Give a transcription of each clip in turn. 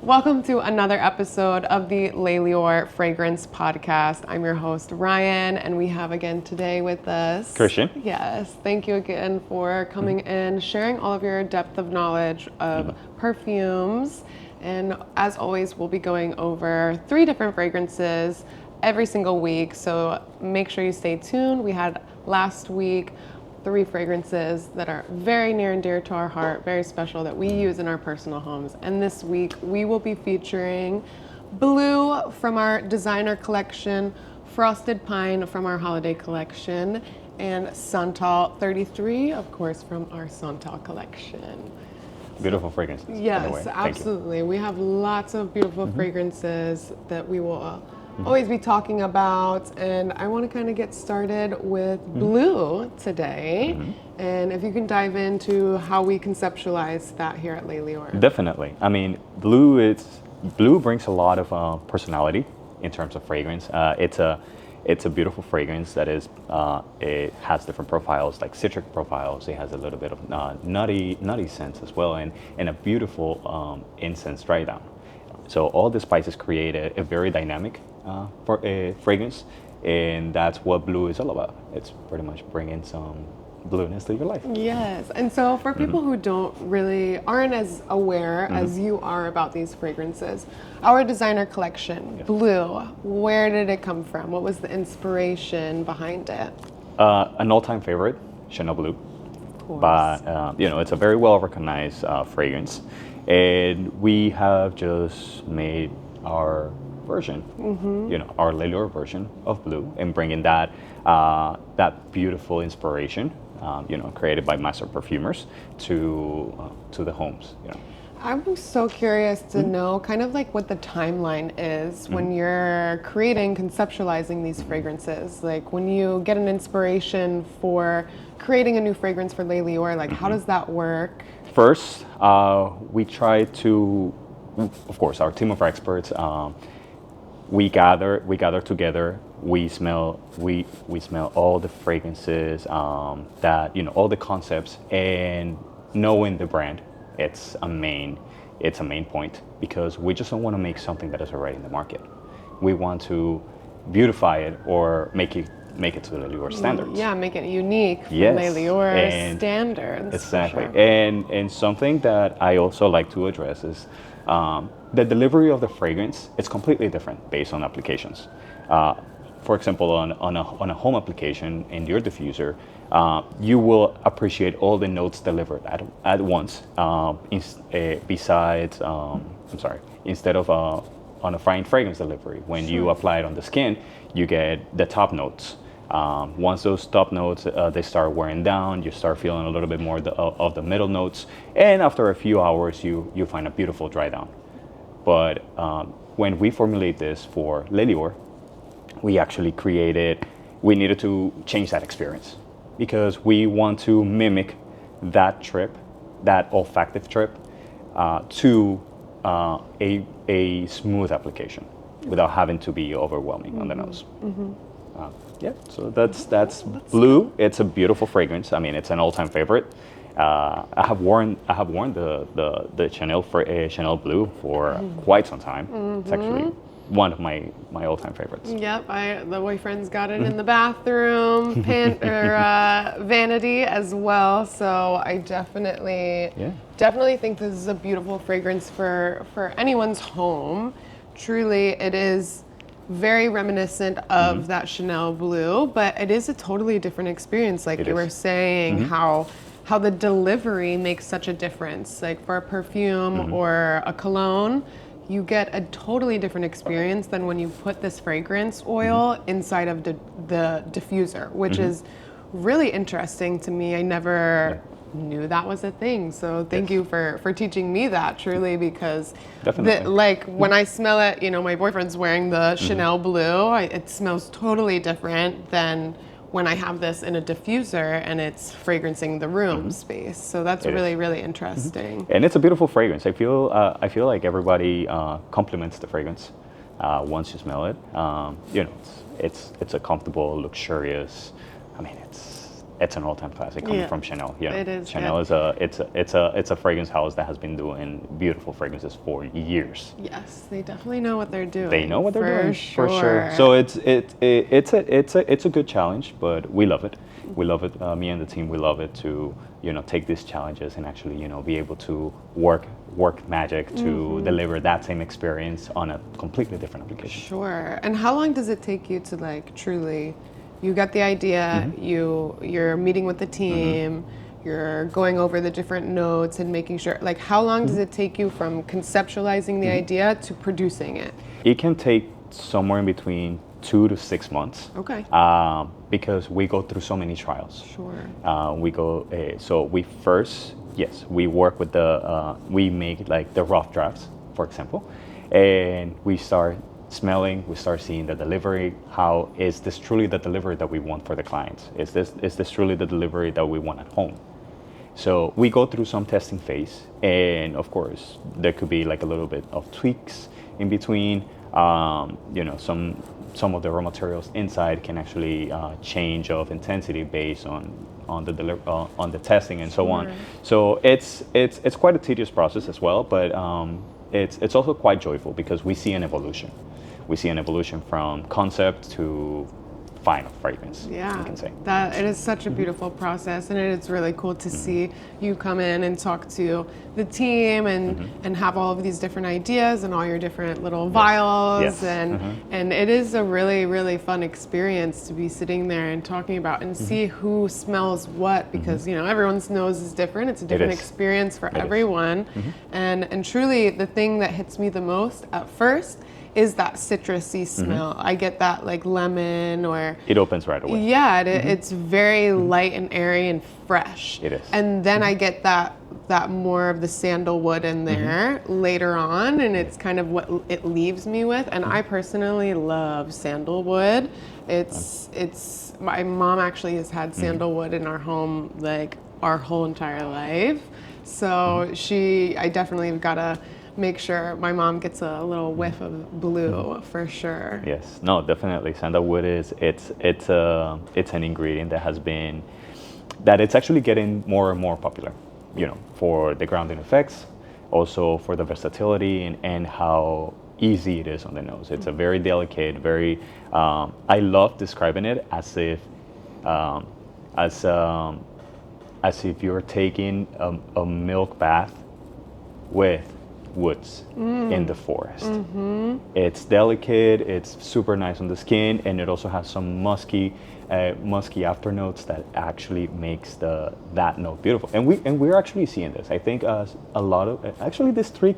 Welcome to another episode of the Lèlior Fragrance Podcast. I'm your host, Ryan, and we have again today with us... Kristhian. Yes, thank you again for coming in, sharing all of your depth of knowledge of perfumes. And as always, we'll be going over 3 different fragrances every single week, so make sure you stay tuned. We had last week 3 fragrances that are very near and dear to our heart, very special, that we use in our personal homes. And this week we will be featuring Blue from our designer collection, Frosted Pine from our holiday collection, and Santal 33, of course, from our Santal Collection. Beautiful fragrances. Yes, absolutely. We have lots of beautiful fragrances that we will always be talking about, and I want to kind of get started with Blue today, and if you can dive into how we conceptualize that here at Lèlior. Definitely. I mean, Blue brings a lot of personality in terms of fragrance. It's a beautiful fragrance that is. It has different profiles, like citric profiles. It has a little bit of nutty scents as well, and a beautiful incense dry down. So all the spices create a very dynamic for a fragrance, and that's what Blue is all about. It's pretty much bringing some blueness to your life. Yes, and so for people who aren't as aware as you are about these fragrances, our designer collection, Blue, where did it come from? What was the inspiration behind it? An all-time favorite, Chanel Blue. But it's a very well-recognized fragrance, and we have just made our version, our Lèlior version of Blue, and bringing that beautiful inspiration, created by master perfumers to the homes. I'm so curious to know kind of like what the timeline is when you're conceptualizing these fragrances. Like when you get an inspiration for creating a new fragrance for Lèlior, like how does that work? First, we try to, of course, our team of experts, we gather together. We smell all the fragrances, that all the concepts, and knowing the brand, it's a main point, because we just don't want to make something that is already in the market. We want to beautify it or make it to the Lèlior standards. Yeah, make it unique for Lèlior standards. Exactly. For sure. And something that I also like to address is the delivery of the fragrance. It's completely different based on applications. For example, on a home application in your diffuser, you will appreciate all the notes delivered at once. Instead of on a fine fragrance delivery, when you apply it on the skin, you get the top notes. Once those top notes they start wearing down, you start feeling a little bit more of the middle notes, and after a few hours, you find a beautiful dry down. But when we formulate this for Lèlior, we needed to change that experience, because we want to mimic that olfactive trip to a smooth application without having to be overwhelming on the nose. So that's Blue. It's a beautiful fragrance. I mean, it's an all-time favorite. I have worn the Chanel Blue for quite some time. It's actually one of my all-time favorites. Yep, the boyfriend's got it in the bathroom, vanity as well. So I definitely think this is a beautiful fragrance for anyone's home. Truly, it is very reminiscent of that Chanel Blue, but it is a totally different experience. Like you were saying, how the delivery makes such a difference. Like for a perfume or a cologne, you get a totally different experience than when you put this fragrance oil inside of the diffuser, which is really interesting to me. I never knew that was a thing. So thank you for teaching me that, truly, because when I smell it, my boyfriend's wearing the Chanel Blue, it smells totally different than when I have this in a diffuser and it's fragrancing the room space. So that's really interesting. And it's a beautiful fragrance. I feel like everybody compliments the fragrance once you smell it. It's a comfortable, luxurious. I mean, it's an all-time classic coming from Chanel. You know, it is. Chanel is a fragrance house that has been doing beautiful fragrances for years. Yes, they definitely know what they're doing. They know what they're doing sure. for sure. So it's a good challenge, but we love it. We love it. Me and the team, we love it to take these challenges and actually be able to work magic to deliver that same experience on a completely different application. Sure. And how long does it take you to like truly? You got the idea. You're meeting with the team. You're going over the different notes and making sure. Like, how long does it take you from conceptualizing the idea to producing it? It can take somewhere in between 2 to 6 months. Okay. Because we go through so many trials. Sure. We work with we make like the rough drafts, for example, and we start smelling, we start seeing the delivery. How is this truly the delivery that we want for the clients? Is this truly the delivery that we want at home? So we go through some testing phase, and of course there could be like a little bit of tweaks in between. Some of the raw materials inside can actually change of intensity based on the testing and so on. So it's quite a tedious process as well, but it's also quite joyful because we see an evolution. We see an evolution from concept to final fragrance. Yeah, you can say that it is such a beautiful process, and it's really cool to see you come in and talk to the team and have all of these different ideas and all your different little vials and it is a really, really fun experience to be sitting there and talking about and see who smells what, because everyone's nose is different. It's a different experience for everyone. And truly the thing that hits me the most at first is that citrusy smell. I get that like lemon, or it opens right away. Yeah, it's very light and airy and fresh. It is. And then I get that more of the sandalwood in there later on, and it's kind of what it leaves me with. And I personally love sandalwood. It's my mom actually has had sandalwood in our home like our whole entire life. So I definitely have gotta make sure my mom gets a little whiff of blue for sure. Yes, no, definitely. Sandalwood it's an ingredient that it's actually getting more and more popular, for the grounding effects, also for the versatility and how easy it is on the nose. It's a very delicate, very, I love describing it as if you're taking a milk bath with woods in the forest. It's delicate, it's super nice on the skin, and it also has some musky after notes that actually makes that note beautiful. And we're actually seeing this. I think a lot of actually these three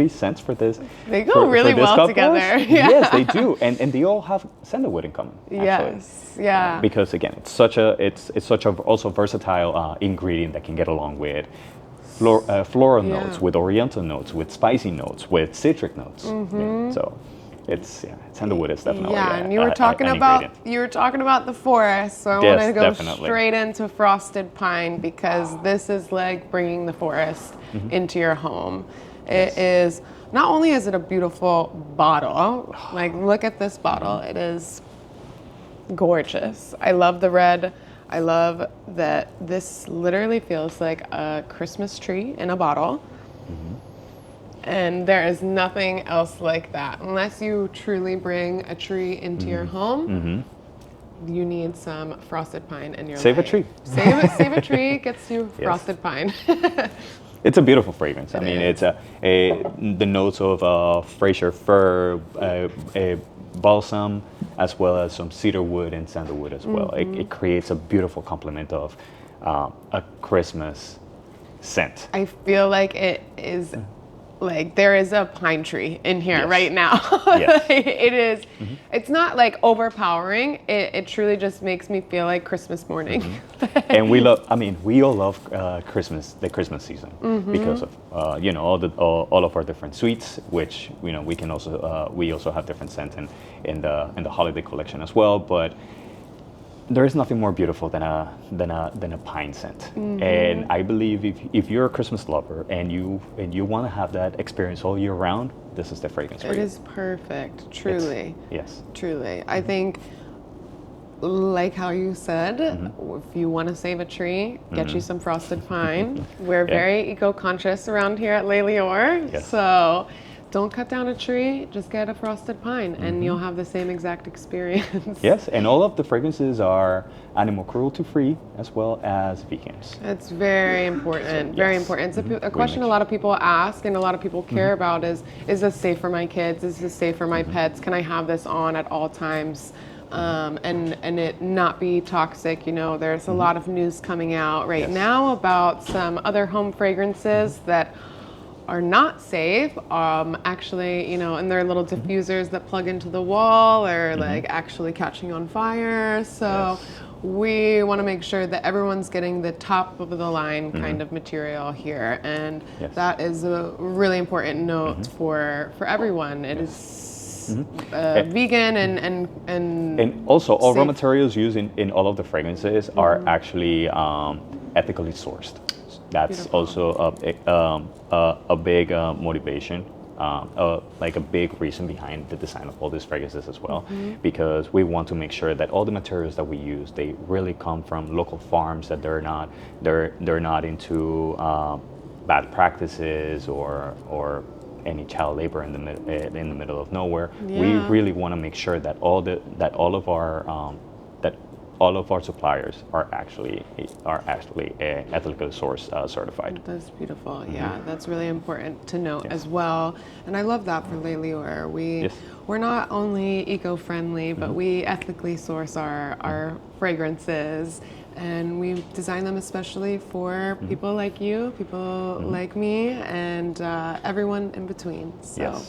scents for this, they go really well together. Yes, they do, and they all have sandalwood in common. Actually. Yes, yeah. Because again, it's such a also versatile ingredient that can get along with floral notes, with oriental notes, with spicy notes, with citric notes. So sandalwood is definitely and you were talking about the forest, so I want to go straight into frosted pine, because this is like bringing the forest into your home. It is not only is it a beautiful bottle, like look at this bottle, it is gorgeous. I love the red. I love that this literally feels like a Christmas tree in a bottle. And there is nothing else like that. Unless you truly bring a tree into your home, you need some frosted pine in your life. Save a tree. Save a tree gets you frosted pine. It's a beautiful fragrance. I mean, it's the notes of Fraser fir, balsam, as well as some cedar wood and sandalwood as well. It creates a beautiful complement of a Christmas scent. I feel like it is like there is a pine tree in here right now. It is. It's not like overpowering. It truly just makes me feel like Christmas morning. And we all love Christmas, the Christmas season, because of all of our different sweets, which we can also we also have different scents in the holiday collection as well. But there is nothing more beautiful than a pine scent. And I believe if you're a Christmas lover and you want to have that experience all year round, this is the fragrance for you. It is perfect, truly. Yes. Truly. I think like how you said, if you want to save a tree, get you some frosted pine. We're very eco-conscious around here at Lèlior. Yes. So don't cut down a tree, just get a frosted pine and you'll have the same exact experience. Yes, and all of the fragrances are animal cruelty free as well as vegans. It's very important, very important. It's a question a lot of people ask and a lot of people care about is this safe for my kids? Is this safe for my pets? Can I have this on at all times? And it not be toxic. You know, there's a lot of news coming out right now about some other home fragrances that are not safe, actually, you know, and they're little diffusers that plug into the wall or like actually catching on fire. So we want to make sure that everyone's getting the top of the line kind of material here. And that is a really important note for everyone. It is vegan and also all safe. raw materials used in all of the fragrances are actually ethically sourced. That's also a big motivation, like a big reason behind the design of all these fragrances as well, because we want to make sure that all the materials that we use, they really come from local farms, that they're not into bad practices or any child labor in the middle of nowhere. We really want to make sure that all of our suppliers are actually ethically sourced certified. That's beautiful. Yeah, that's really important to note as well. And I love that for Lèlior. We're not only eco-friendly, but we ethically source our fragrances. And we design them especially for people like you, people like me, and everyone in between. So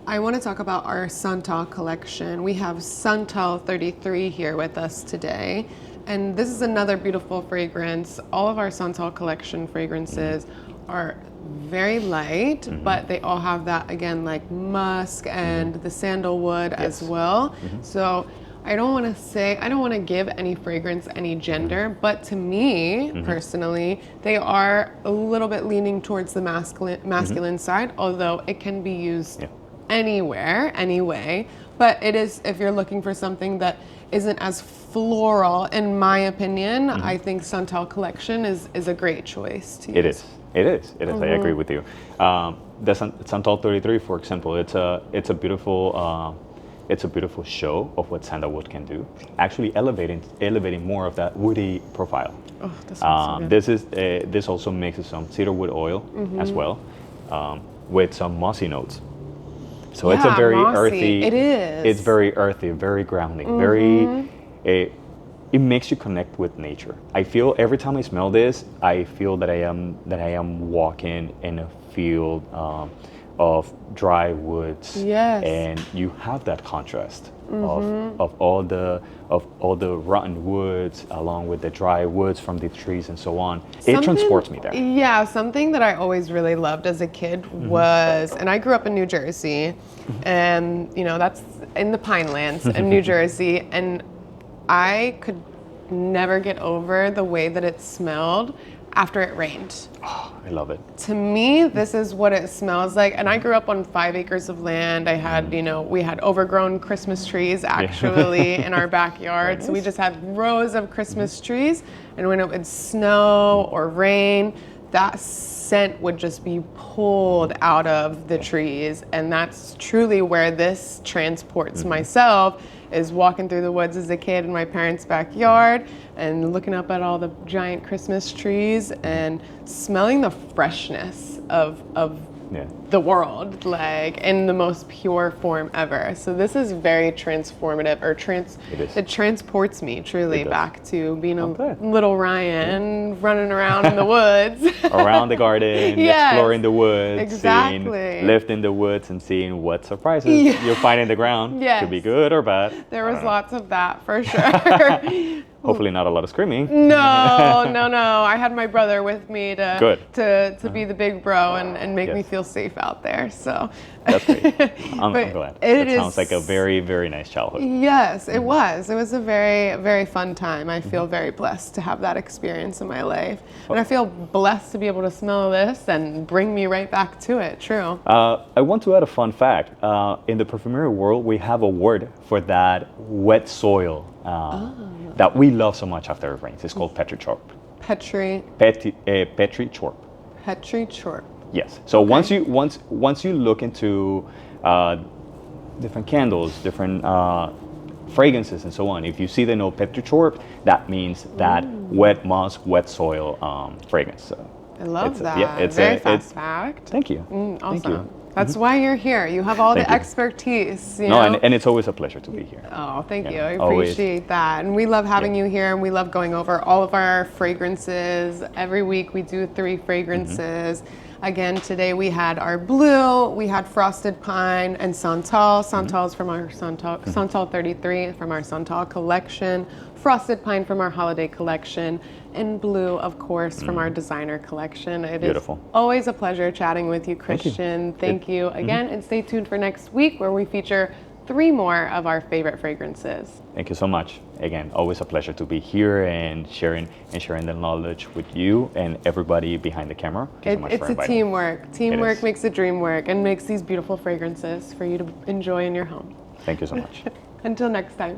I want to talk about our Santal collection. We have Santal 33 here with us today. And this is another beautiful fragrance. All of our Santal collection fragrances are very light, but they all have that, again, like musk and the sandalwood as well. So I don't want to give any fragrance any gender, but to me, personally, they are a little bit leaning towards the masculine side, although it can be used anywhere, anyway. But it is, if you're looking for something that isn't as floral, in my opinion, I think Santal Collection is a great choice to use. It is. I agree with you. The Santal 33, for example, it's a beautiful show of what sandalwood can do, actually elevating more of that woody profile. Oh, that sounds so good. This also mixes some cedarwood oil as well, with some mossy notes. So it's a very earthy. It is. It's very earthy, very grounding, very. It makes you connect with nature. I feel every time I smell this, I feel that I am walking in a field of dry woods, and you have that contrast of all the rotten woods along with the dry woods from the trees and so on. It transports me there. Yeah, something that I always really loved as a kid was, and I grew up in New Jersey, and you know that's in the Pinelands in New Jersey, and I could never get over the way that it smelled after it rained. Oh, I love it. To me, this is what it smells like. And I grew up on 5 acres of land. I had, we had overgrown Christmas trees actually in our backyard. So we just had rows of Christmas trees. And when it would snow or rain, that scent would just be pulled out of the trees. And that's truly where this transports myself, is walking through the woods as a kid in my parents' backyard and looking up at all the giant Christmas trees and smelling the freshness of the world, like in the most pure form ever. So this is very transformative, it transports me truly back to being a little Ryan running around in the woods. Around the garden, exploring the woods, lifting the woods and seeing what surprises you'll find in the ground. Could be good or bad. There was lots of that for sure. Hopefully not a lot of screaming. No. I had my brother with me to be the big bro and make me feel safe out there. So that's great. I'm glad. It sounds like a very, very nice childhood. Yes, it was. It was a very, very fun time. I feel very blessed to have that experience in my life. And I feel blessed to be able to smell this and bring me right back to it. True. I want to add a fun fact. In the perfumery world, we have a word for that wet soil that we love so much after it rains. It's called petrichorp. Petrichorp. Petrichorp. Yes. So okay. once you look into different candles, different fragrances, and so on, if you see the note petrichorp, that means that wet moss, wet soil fragrance. So I love that. Yeah, it's very fast fact. Thank you. Awesome. Thank you. That's why you're here. You have all the expertise. You know? And it's always a pleasure to be here. Oh, thank you. I appreciate that. And we love having you here, and we love going over all of our fragrances. Every week we do 3 fragrances. Again, today we had our blue, we had frosted pine, and Santal. Santal is from our Santal 33 from our Santal collection. Frosted pine from our holiday collection, and blue, of course, from our designer collection. It Beautiful. Is always a pleasure chatting with you, Kristhian. Thank you again, and stay tuned for next week where we feature 3 more of our favorite fragrances. Thank you so much. Again, always a pleasure to be here and sharing the knowledge with you and everybody behind the camera. It's a teamwork. Teamwork makes the dream work and makes these beautiful fragrances for you to enjoy in your home. Thank you so much. Until next time.